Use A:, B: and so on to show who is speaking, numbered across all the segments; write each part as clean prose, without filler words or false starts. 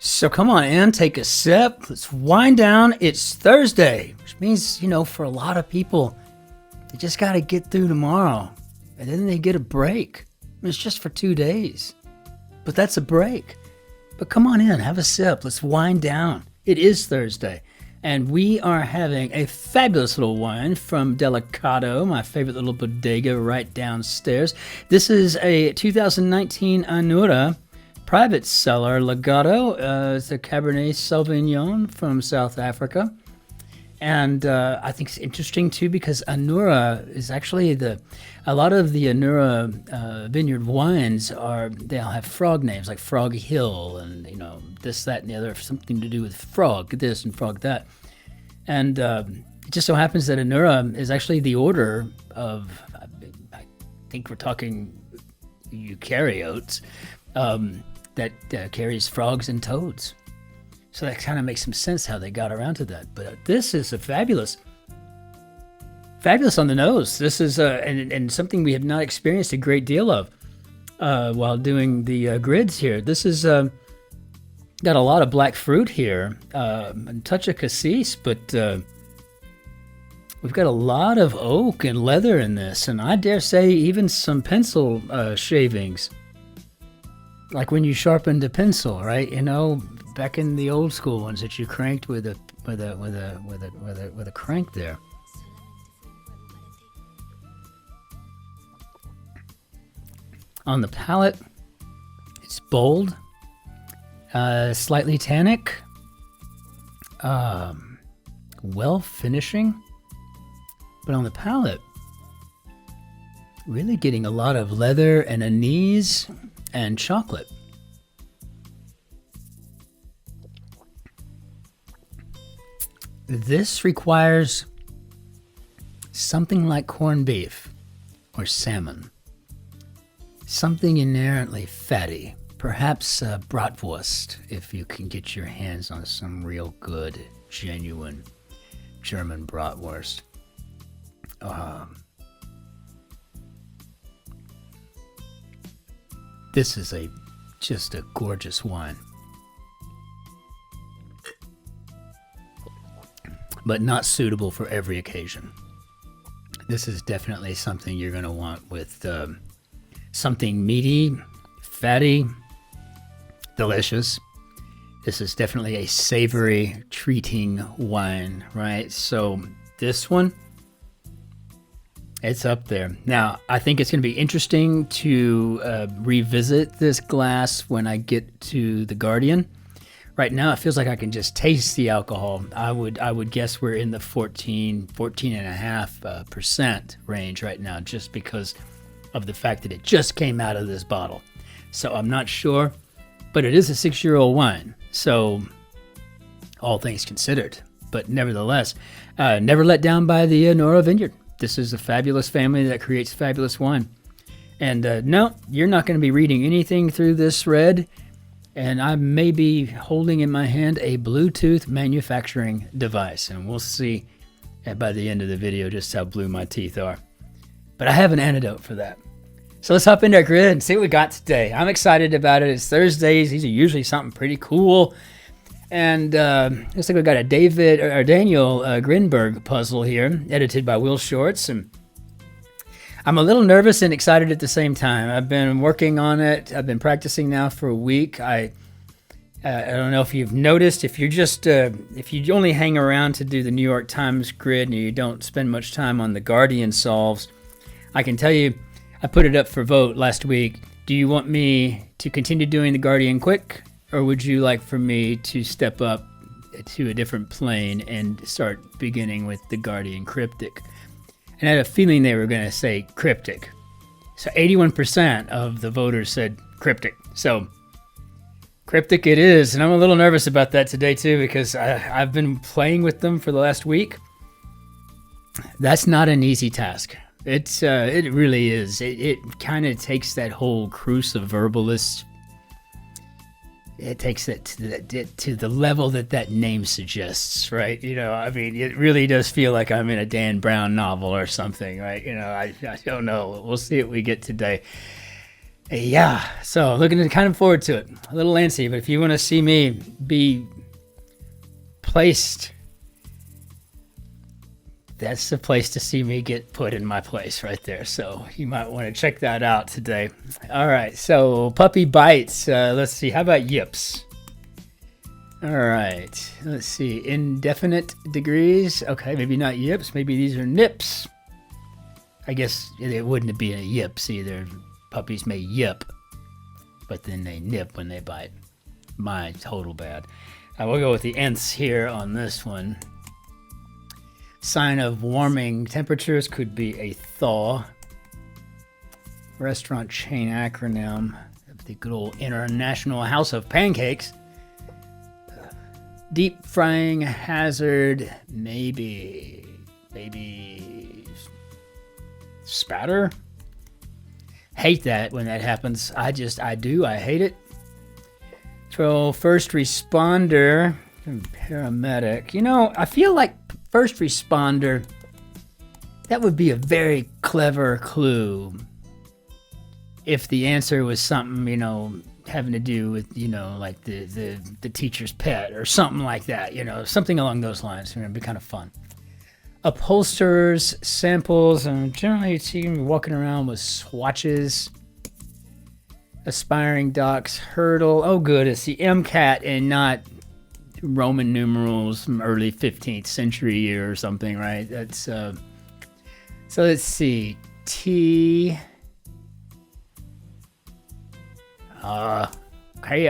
A: So come on in, take a sip. Let's wind down. It's Thursday, which means, for a lot of people, they just got to get through tomorrow. And then they get a break. It's just for 2 days. But that's a break. But come on in, have a sip. Let's wind down. It is Thursday. And we are having a fabulous little wine from Delicato, my favorite little bodega right downstairs. This is a 2019 Anura private cellar Legato. It's a Cabernet Sauvignon from South Africa. And I think it's interesting too because Anura is actually a lot of the Anura vineyard wines they'll have frog names like Frog Hill and this, that, and the other, something to do with frog this and frog that. And it just so happens that Anura is actually the order of, I think we're talking eukaryotes, that carries frogs and toads. So that kind of makes some sense how they got around to that. But this is a fabulous on the nose. This is and something we have not experienced a great deal of while doing the grids here. This is got a lot of black fruit here, a touch of cassis, but we've got a lot of oak and leather in this, and I dare say even some pencil shavings, like when you sharpened a pencil, right? Back in the old school ones that you cranked with a crank there. On the palate, it's bold, slightly tannic, well finishing, but on the palate, really getting a lot of leather and anise and chocolate. This requires something like corned beef or salmon, something inherently fatty, perhaps bratwurst if you can get your hands on some real good, genuine German bratwurst. This is just a gorgeous wine. But not suitable for every occasion. This is definitely something you're going to want with something meaty, fatty, delicious. This is definitely a savory treating wine, right? So this one, it's up there. Now, I think it's going to be interesting to revisit this glass when I get to the Guardian. Right now, it feels like I can just taste the alcohol. I would guess we're in the 14.5% range right now, just because of the fact that it just came out of this bottle. So I'm not sure, but it is a 6-year-old wine. So all things considered, but nevertheless, never let down by the Anura Vineyard. This is a fabulous family that creates fabulous wine. And no, you're not going to be reading anything through this red. And I may be holding in my hand a Bluetooth manufacturing device. And we'll see by the end of the video just how blue my teeth are. But I have an antidote for that. So let's hop into our grid and see what we got today. I'm excited about it. It's Thursdays. These are usually something pretty cool. And looks like we got a Daniel Grinberg puzzle here, edited by Will Shorts. And I'm a little nervous and excited at the same time. I've been working on it. I've been practicing now for a week. I don't know if you've noticed, if you only hang around to do the New York Times grid and you don't spend much time on the Guardian solves, I can tell you, I put it up for vote last week. Do you want me to continue doing the Guardian quick, or would you like for me to step up to a different plane and start beginning with the Guardian cryptic? And I had a feeling they were going to say cryptic. So 81% of the voters said cryptic. So cryptic it is. And I'm a little nervous about that today too, because I've been playing with them for the last week. That's not an easy task. It really is. It kind of takes that whole cruciverbalist. It takes it to the level that name suggests, right? It really does feel like I'm in a Dan Brown novel or something, right? I don't know. We'll see what we get today. Yeah, so looking kind of forward to it. A little antsy, but if you want to see me be placed, that's the place to see me get put in my place right there. So you might want to check that out today. All right, so puppy bites. Let's see, how about yips? All right, let's see, indefinite degrees. Okay, maybe not yips, maybe these are nips. I guess it wouldn't be a yips either. Puppies may yip, but then they nip when they bite. My total bad. We'll go with the nths here on this one. Sign of warming temperatures could be a thaw. Restaurant chain acronym. The good old International House of Pancakes. Deep frying hazard, maybe spatter. Hate that when that happens. I hate it. So first responder, paramedic. You know, I feel like first responder, that would be a very clever clue if the answer was something, you know, having to do with, you know, like the teacher's pet or something like that, you know, something along those lines. It'd be kind of fun. Upholsters, samples, and generally you see me walking around with swatches. Aspiring docs, hurdle. Oh, good, it's the MCAT and not Roman numerals from early 15th century year or something, right? That's so let's see. T. Okay.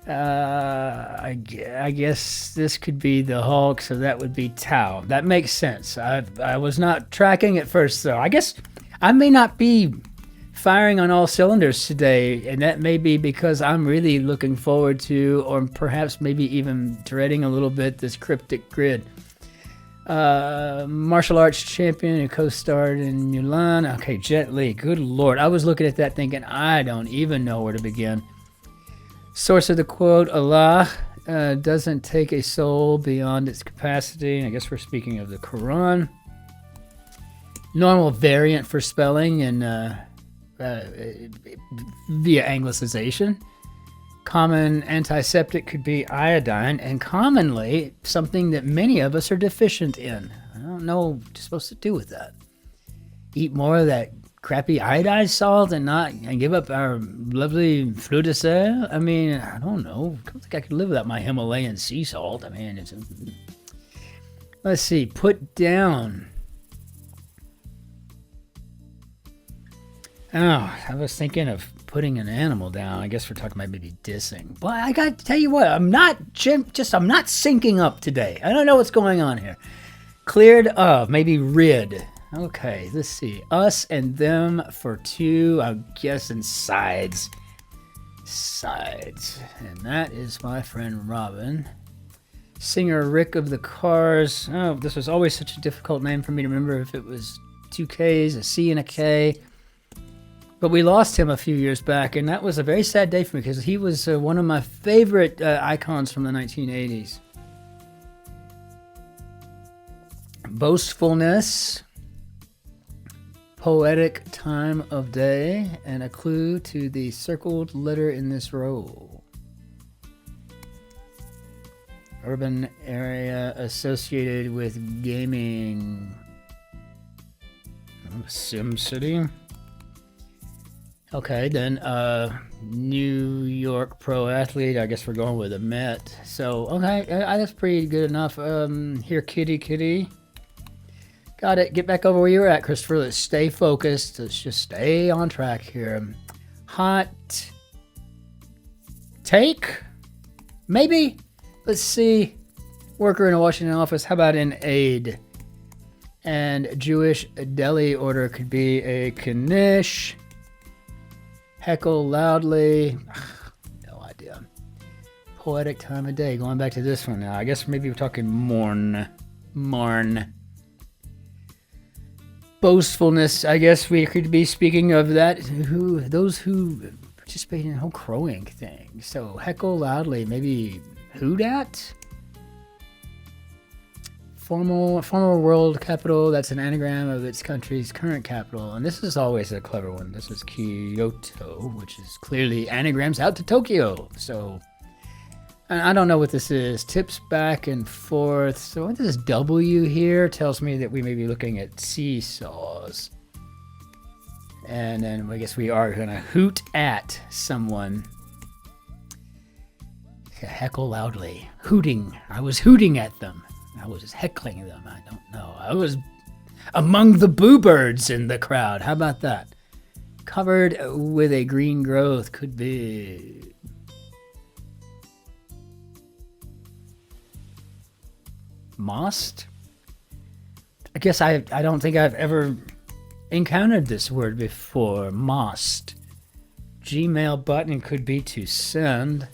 A: I guess this could be the Hulk, so that would be Tau. That makes sense. I was not tracking at first, though. I guess I may not be firing on all cylinders today, and that may be because I'm really looking forward to, or perhaps maybe even dreading a little bit, this cryptic grid. Martial arts champion who co-starred in Mulan. Okay, Jet Li. Good Lord. I was looking at that thinking, I don't even know where to begin. Source of the quote, Allah doesn't take a soul beyond its capacity. I guess we're speaking of the Quran. Normal variant for spelling and via anglicization. Common antiseptic could be iodine, and commonly something that many of us are deficient in. I don't know what you're supposed to do with that. Eat more of that crappy iodized salt and give up our lovely fleur de sel? I mean, I don't know. I don't think I could live without my Himalayan sea salt. I mean, let's see. Put down. Oh, I was thinking of putting an animal down. I guess we're talking about maybe dissing. But I got to tell you what, I'm not syncing up today. I don't know what's going on here. Cleared of, maybe rid. Okay, let's see. Us and them for two, I'm guessing sides. Sides. And that is my friend Robin. Singer Rick of the Cars. Oh, this was always such a difficult name for me to remember if it was two Ks, a C and a K. But we lost him a few years back, and that was a very sad day for me because he was one of my favorite icons from the 1980s. Boastfulness, poetic time of day, and a clue to the circled letter in this row. Urban area associated with gaming. Sim City. Okay, then New York pro athlete. I guess we're going with a Met. So, okay, that's pretty good enough. Here, kitty. Got it. Get back over where you were at, Christopher. Let's stay focused. Let's just stay on track here. Hot take? Maybe? Let's see. Worker in a Washington office. How about an aide? And Jewish deli order could be a knish. Heckle loudly. No idea. Poetic time of day. Going back to this one now. I guess maybe we're talking morn. Boastfulness. I guess we could be speaking of that. Those who participate in the whole crowing thing. So heckle loudly. Maybe hoot at? former world capital that's an anagram of its country's current capital. And this is always a clever one. This is Kyoto, which is clearly anagrams out to Tokyo. So I don't know what this is. Tips back and forth. So what this W here tells me that we may be looking at seesaws. And then I guess we are going to hoot at someone. Heckle loudly. Hooting. I was hooting at them. I was heckling them. I don't know. I was among the boo birds in the crowd. How about that? Covered with a green growth could be... mossed? I guess I don't think I've ever encountered this word before. Mossed. Gmail button could be to send.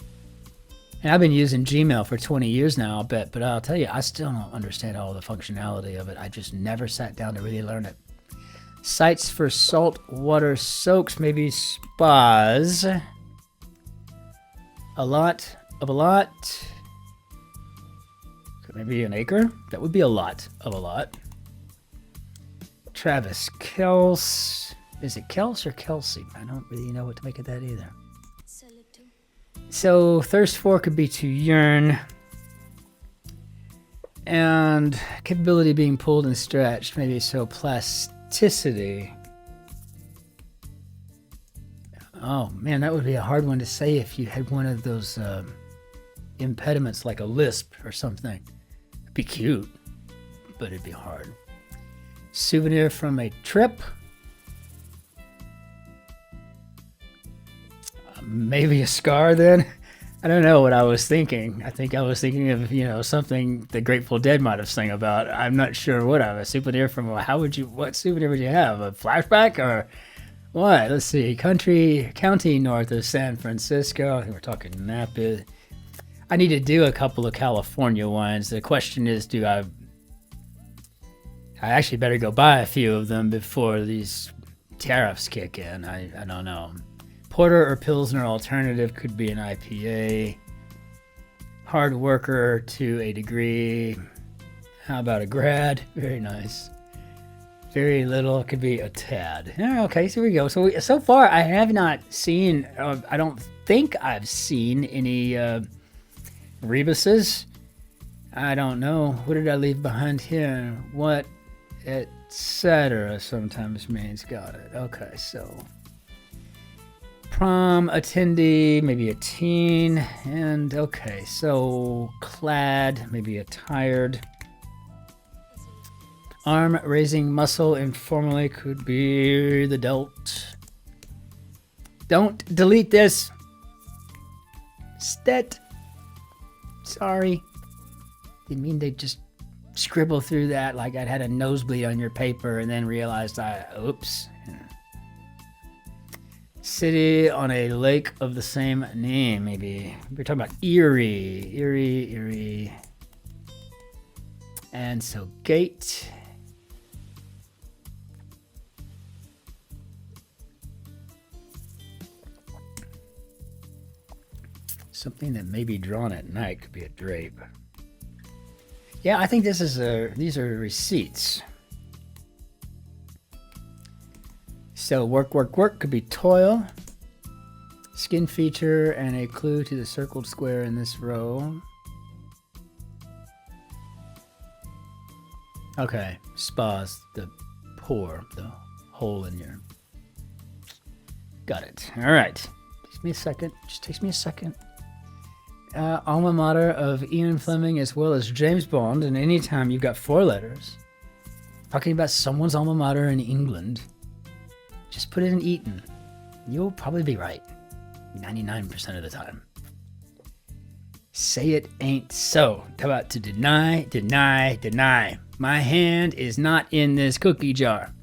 A: And I've been using Gmail for 20 years now, I'll bet, but I'll tell you, I still don't understand all the functionality of it. I just never sat down to really learn it. Sites for saltwater soaks, maybe spas. A lot of a lot. Maybe an acre? That would be a lot of a lot. Travis Kels. Is it Kels or Kelsey? I don't really know what to make of that either. So thirst for could be to yearn. And capability being pulled and stretched. Maybe so plasticity. Oh man, that would be a hard one to say if you had one of those impediments like a lisp or something. It'd be cute, but it'd be hard. Souvenir from a trip. Maybe a scar then? I don't know what I was thinking. I think I was thinking of, something the Grateful Dead might have sang about. I'm not sure what a souvenir from, what souvenir would you have? A flashback or what? Let's see. County north of San Francisco. I think we're talking Napa. I need to do a couple of California ones. The question is, I actually better go buy a few of them before these tariffs kick in. I don't know. Porter or Pilsner alternative could be an IPA. Hard worker to a degree. How about a grad? Very nice. Very little could be a tad. Okay, so here we go. So far, I have not seen, I don't think I've seen any rebuses. I don't know. What did I leave behind here? What, etc. sometimes means. Got it. Okay, so... prom attendee, maybe a teen, and okay, so clad, maybe attired. Arm raising muscle informally could be the delt. Don't delete this. Stet. Sorry. Didn't mean to just scribble through that like I'd had a nosebleed on your paper and then realized oops. City on a lake of the same name, maybe. We're talking about Erie. And so gate. Something that may be drawn at night could be a drape. Yeah, I think these are receipts. So work could be toil. Skin feature and a clue to the circled square in this row. Okay, spas, the pore, the hole in your... Got it. All right. Takes me a second. Just takes me a second. Alma mater of Ian Fleming as well as James Bond, and anytime you've got 4 letters, talking about someone's alma mater in England, just put it in Eton. You'll probably be right 99% of the time. Say it ain't so. How about to deny? My hand is not in this cookie jar.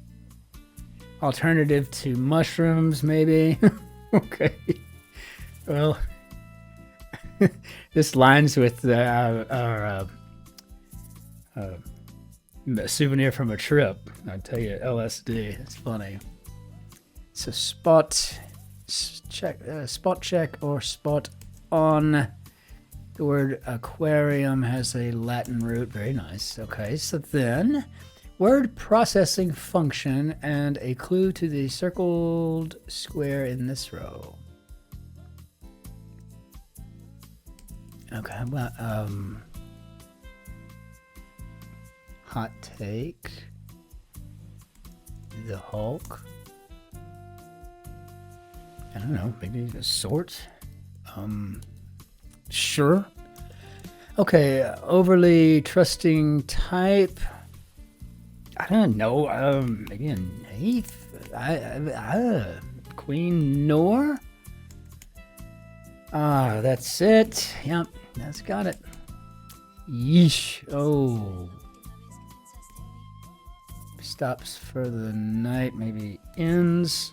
A: Alternative to mushrooms, maybe. Okay. Well, this lines with our souvenir from a trip. I tell you, LSD. It's funny. So spot check or spot on. The word aquarium has a Latin root. Very nice. Okay, so then word processing function and a clue to the circled square in this row. Okay, well, hot take. The Hulk. I don't know, maybe a sort. Sure. Okay, overly trusting type. I don't know. Maybe a knave. Queen Nor. That's it. Yep, that's got it. Yeesh. Oh. Stops for the night. Maybe ends.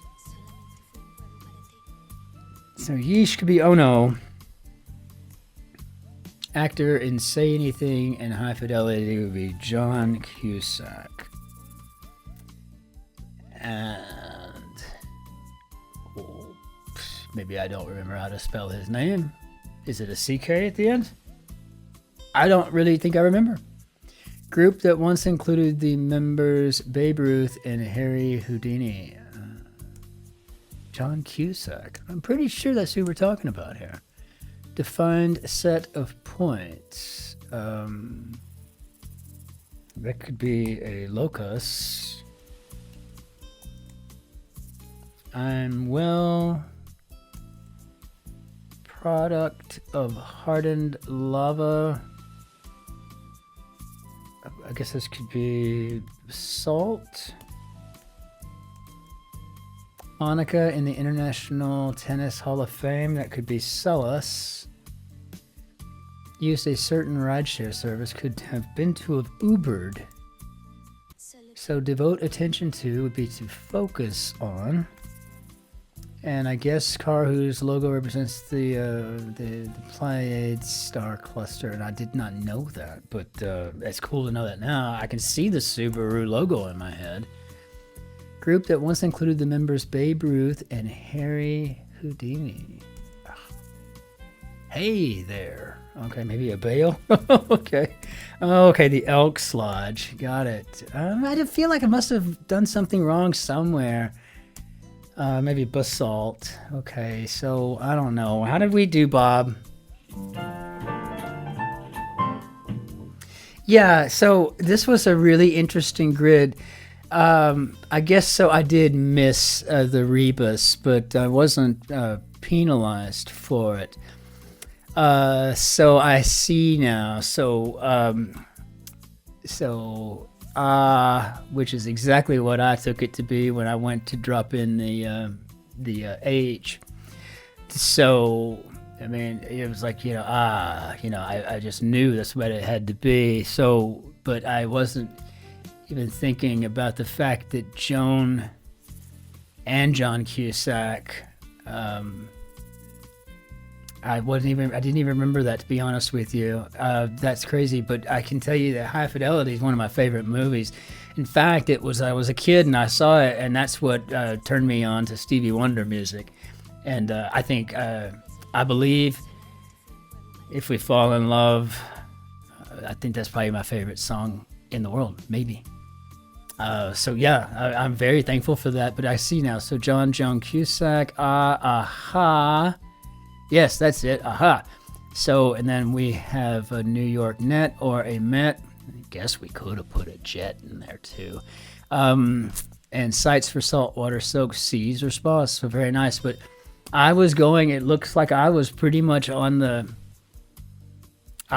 A: So yeesh could be oh no. Actor in Say Anything and High Fidelity would be John Cusack. And maybe I don't remember how to spell his name. Is it a CK at the end? I don't really think I remember. Group that once included the members Babe Ruth and Harry Houdini. John Cusack. I'm pretty sure that's who we're talking about here. Defined set of points. That could be a locus. I'm well. Product of hardened lava. I guess this could be salt. Monica in the International Tennis Hall of Fame. That could be Celis. Used a certain rideshare service. Could have been to have Ubered. So devote attention to would be to focus on. And I guess car whose logo represents the Pleiades star cluster. And I did not know that, but it's cool to know that now. I can see the Subaru logo in my head. Group that once included the members Babe Ruth and Harry Houdini. Hey there. Okay, maybe a bale. Okay. Okay, the Elks Lodge. Got it. I feel like I must have done something wrong somewhere. Maybe basalt. Okay, so I don't know. How did we do, Bob? Yeah, so this was a really interesting grid. I guess so. I did miss the rebus, but I wasn't penalized for it. So I see now. Which is exactly what I took it to be when I went to drop in the age. So I mean, it was like I just knew that's what it had to be. So, but I wasn't even thinking about the fact that Joan and John Cusack. I didn't even remember that, to be honest with you. That's crazy, but I can tell you that High Fidelity is one of my favorite movies. In fact, I was a kid and I saw it, and that's what turned me on to Stevie Wonder music. And I believe If We Fall in Love, I think that's probably my favorite song in the world, maybe. So yeah, I'm very thankful for that. But I see now. So John Cusack, aha. Yes, that's it. Aha. So, and then we have a New York net or a Met. I guess we could have put a jet in there too. And sites for saltwater soaked seas or spas. So very nice. But it looks like I was pretty much I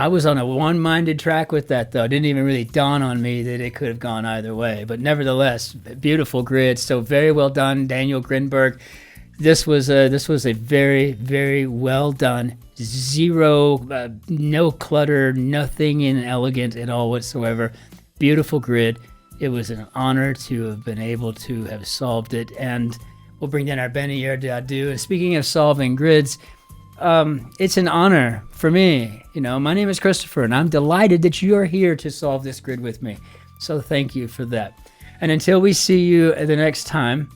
A: was on a one-minded track with that, though. It didn't even really dawn on me that it could have gone either way. But nevertheless, beautiful grid. So very well done, Daniel Grinberg. This was a very, very well done. Zero, no clutter, nothing inelegant at all whatsoever. Beautiful grid. It was an honor to have been able to have solved it. And we'll bring down our Benny Erdadu. And speaking of solving grids, it's an honor for me. My name is Christopher, and I'm delighted that you are here to solve this grid with me. So thank you for that. And until we see you the next time,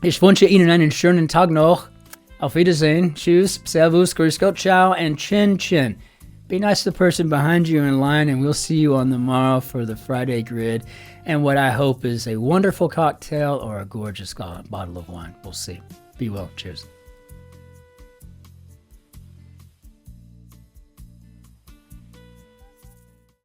A: ich wünsche Ihnen einen schönen Tag noch. Auf Wiedersehen. Tschüss. Servus. Grüß Gott. Ciao. And Cin-Cin. Be nice to the person behind you in line, and we'll see you on the morrow for the Friday grid and what I hope is a wonderful cocktail or a gorgeous bottle of wine. We'll see. Be well. Cheers.